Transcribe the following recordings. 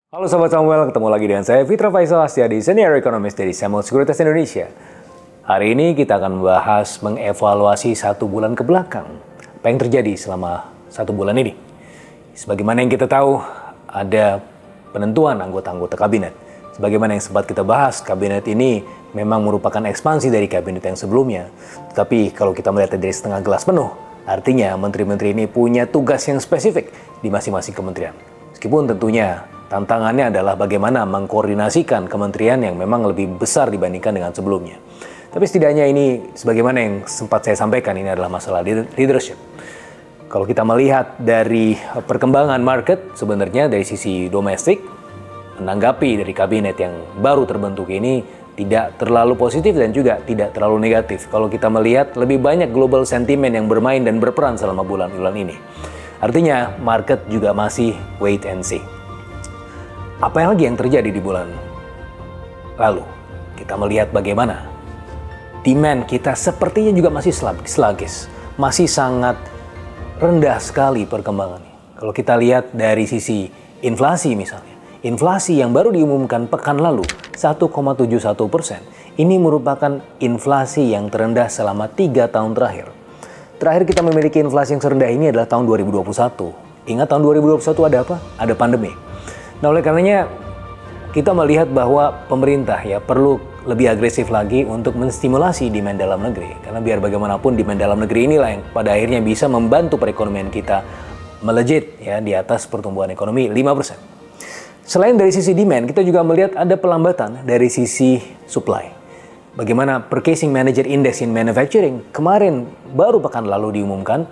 Halo Sobat Samuel, ketemu lagi dengan saya Fitra Faisal Astiadi, Senior Economist dari Samuel Sekuritas Indonesia. Hari ini kita akan membahas mengevaluasi 1 bulan ke belakang. Apa yang terjadi selama 1 bulan ini? Sebagaimana yang kita tahu, ada penentuan anggota-anggota kabinet. Sebagaimana yang sempat kita bahas, kabinet ini memang merupakan ekspansi dari kabinet yang sebelumnya. Tetapi kalau kita melihat dari setengah gelas penuh, artinya menteri-menteri ini punya tugas yang spesifik di masing-masing kementerian. Meskipun tentunya tantangannya adalah bagaimana mengkoordinasikan kementerian yang memang lebih besar dibandingkan dengan sebelumnya. Tapi setidaknya ini, sebagaimana yang sempat saya sampaikan, ini adalah masalah leadership. Kalau kita melihat dari perkembangan market, sebenarnya dari sisi domestik, menanggapi dari kabinet yang baru terbentuk ini tidak terlalu positif dan juga tidak terlalu negatif. Kalau kita melihat lebih banyak global sentiment yang bermain dan berperan selama bulan-bulan ini. Artinya market juga masih wait and see. Apa lagi yang terjadi di bulan lalu? Kita melihat bagaimana demand kita sepertinya juga masih sluggish, masih sangat rendah sekali perkembangannya. Kalau kita lihat dari sisi inflasi misalnya, inflasi yang baru diumumkan pekan lalu 1,71%, ini merupakan inflasi yang terendah selama 3 tahun terakhir. Terakhir kita memiliki inflasi yang serendah ini adalah tahun 2021. Ingat tahun 2021 ada apa? Ada pandemi. Nah, oleh karenanya kita melihat bahwa pemerintah ya perlu lebih agresif lagi untuk menstimulasi demand dalam negeri. Karena biar bagaimanapun demand dalam negeri inilah yang pada akhirnya bisa membantu perekonomian kita melejit ya di atas pertumbuhan ekonomi 5%. Selain dari sisi demand, kita juga melihat ada pelambatan dari sisi supply. Bagaimana Purchasing Manager Index in Manufacturing kemarin baru pekan lalu diumumkan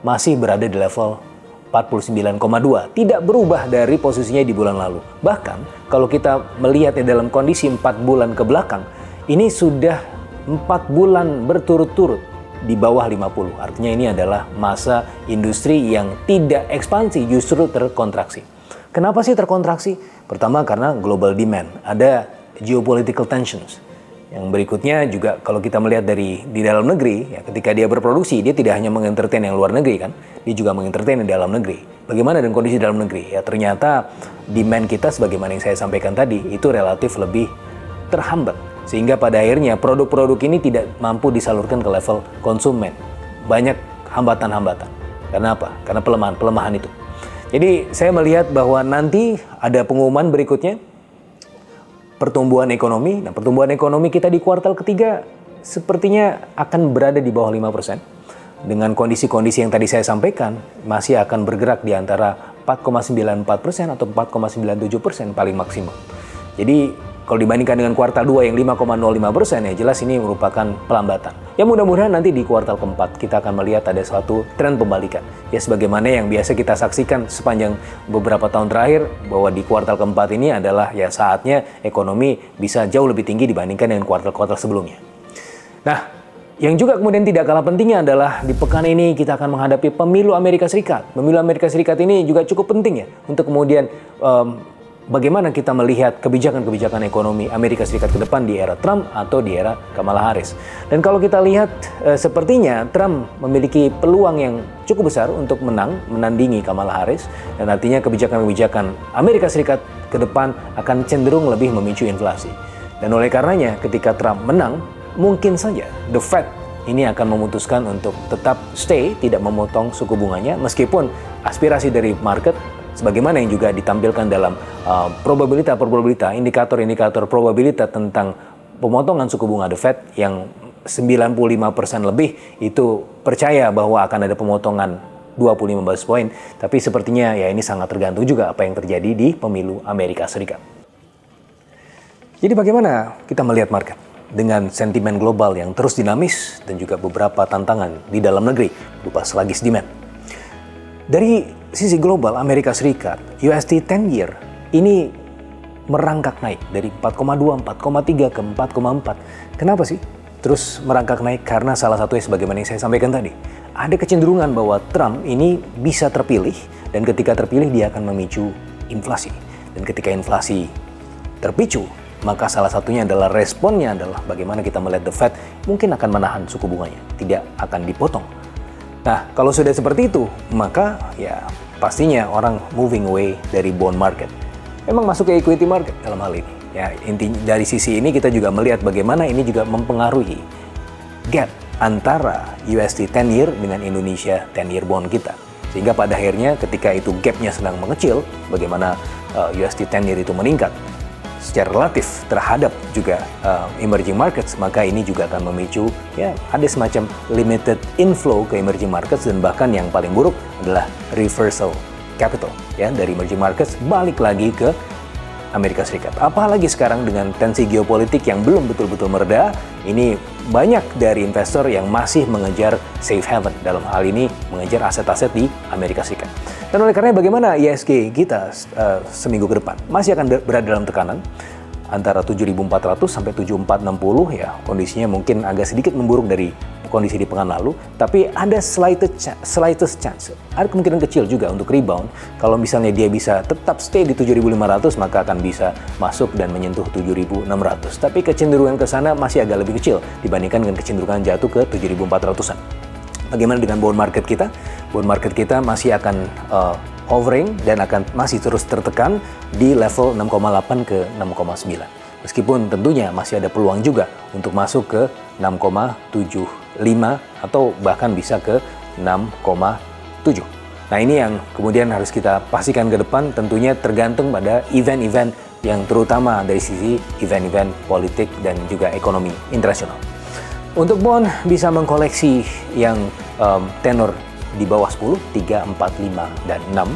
masih berada di level 49,2, tidak berubah dari posisinya di bulan lalu. Bahkan kalau kita melihatnya dalam kondisi 4 bulan ke belakang, ini sudah 4 bulan berturut-turut di bawah 50. Artinya ini adalah masa industri yang tidak ekspansi, justru terkontraksi. Kenapa sih terkontraksi? Pertama karena global demand, ada geopolitical tensions. Yang berikutnya juga kalau kita melihat di dalam negeri, ya ketika dia berproduksi, dia tidak hanya mengentertain yang luar negeri kan, dia juga mengentertain yang dalam negeri. Bagaimana dengan kondisi dalam negeri? Ya ternyata demand kita sebagaimana yang saya sampaikan tadi, itu relatif lebih terhambat. Sehingga pada akhirnya produk-produk ini tidak mampu disalurkan ke level konsumen. Banyak hambatan-hambatan. Karena apa? Karena pelemahan itu. Jadi saya melihat bahwa nanti ada pengumuman berikutnya, pertumbuhan ekonomi. Nah, pertumbuhan ekonomi kita di kuartal ketiga sepertinya akan berada di bawah 5%. Dengan kondisi-kondisi yang tadi saya sampaikan, masih akan bergerak di antara 4,94% atau 4,97% paling maksimum. Jadi, kalau dibandingkan dengan kuartal 2 yang 5,05%, ya jelas ini merupakan pelambatan. Ya mudah-mudahan nanti di kuartal keempat kita akan melihat ada suatu tren pembalikan. Ya sebagaimana yang biasa kita saksikan sepanjang beberapa tahun terakhir, bahwa di kuartal keempat ini adalah ya saatnya ekonomi bisa jauh lebih tinggi dibandingkan dengan kuartal-kuartal sebelumnya. Nah, yang juga kemudian tidak kalah pentingnya adalah di pekan ini kita akan menghadapi pemilu Amerika Serikat. Pemilu Amerika Serikat ini juga cukup penting ya untuk kemudian bagaimana kita melihat kebijakan-kebijakan ekonomi Amerika Serikat ke depan di era Trump atau di era Kamala Harris. Dan kalau kita lihat sepertinya Trump memiliki peluang yang cukup besar untuk menandingi Kamala Harris. Dan artinya kebijakan-kebijakan Amerika Serikat ke depan akan cenderung lebih memicu inflasi. Dan oleh karenanya ketika Trump menang, mungkin saja The Fed ini akan memutuskan untuk tetap stay, tidak memotong suku bunganya, meskipun aspirasi dari market sebagaimana yang juga ditampilkan dalam probabilitas, indikator-indikator probabilitas tentang pemotongan suku bunga The Fed yang 95% lebih itu percaya bahwa akan ada pemotongan 25 basis point. Tapi sepertinya ya ini sangat tergantung juga apa yang terjadi di pemilu Amerika Serikat. Jadi bagaimana kita melihat market dengan sentimen global yang terus dinamis dan juga beberapa tantangan di dalam negeri berupa sluggish demand. Dari sisi global, Amerika Serikat, USD 10 year ini merangkak naik dari 4,2, 4,3 ke 4,4. Kenapa sih terus merangkak naik? Karena salah satunya sebagaimana yang saya sampaikan tadi, ada kecenderungan bahwa Trump ini bisa terpilih, dan ketika terpilih dia akan memicu inflasi. Dan ketika inflasi terpicu, maka salah satunya adalah responnya adalah bagaimana kita melihat The Fed mungkin akan menahan suku bunganya, tidak akan dipotong. Nah, kalau sudah seperti itu, maka ya pastinya orang moving away dari bond market. memang masuk ke equity market dalam hal ini. Ya, intinya dari sisi ini kita juga melihat bagaimana ini juga mempengaruhi gap antara USD 10 year dengan Indonesia 10 year bond kita. Sehingga pada akhirnya ketika itu gapnya sedang mengecil, bagaimana USD 10 year itu meningkat secara relatif terhadap juga emerging markets, maka ini juga akan memicu ya ada semacam limited inflow ke emerging markets, dan bahkan yang paling buruk adalah reversal capital ya dari emerging markets balik lagi ke Amerika Serikat. Apalagi sekarang dengan tensi geopolitik yang belum betul-betul mereda, ini banyak dari investor yang masih mengejar safe haven, dalam hal ini mengejar aset-aset di Amerika Serikat. Dan oleh karena bagaimana ISG kita seminggu ke depan masih akan berada dalam tekanan antara 7.400 sampai 7.460 ya, kondisinya mungkin agak sedikit memburuk dari kondisi di pekan lalu, tapi ada slightest chance, ada kemungkinan kecil juga untuk rebound. Kalau misalnya dia bisa tetap stay di 7.500, maka akan bisa masuk dan menyentuh 7.600. Tapi kecenderungan ke sana masih agak lebih kecil dibandingkan dengan kecenderungan jatuh ke 7.400-an. Bagaimana dengan bond market kita? Bond market kita masih akan hovering dan akan masih terus tertekan di level 6,8 ke 6,9. Meskipun tentunya masih ada peluang juga untuk masuk ke 6,75 atau bahkan bisa ke 6,7. Nah, ini yang kemudian harus kita pastikan ke depan, tentunya tergantung pada event-event yang terutama dari sisi event-event politik dan juga ekonomi internasional. Untuk bond bisa mengkoleksi yang tenor di bawah 10, 3, 4, 5, dan 6.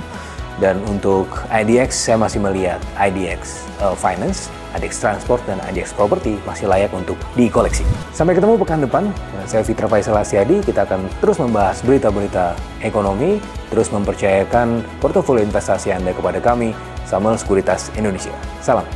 Dan untuk IDX, saya masih melihat IDX Finance, IDX Transport, dan IDX Property masih layak untuk dikoleksi. Sampai ketemu pekan depan, saya Fitra Faisal Astiadi. Kita akan terus membahas berita-berita ekonomi, terus mempercayakan portofolio investasi Anda kepada kami, Samuel Sekuritas Indonesia. Salam.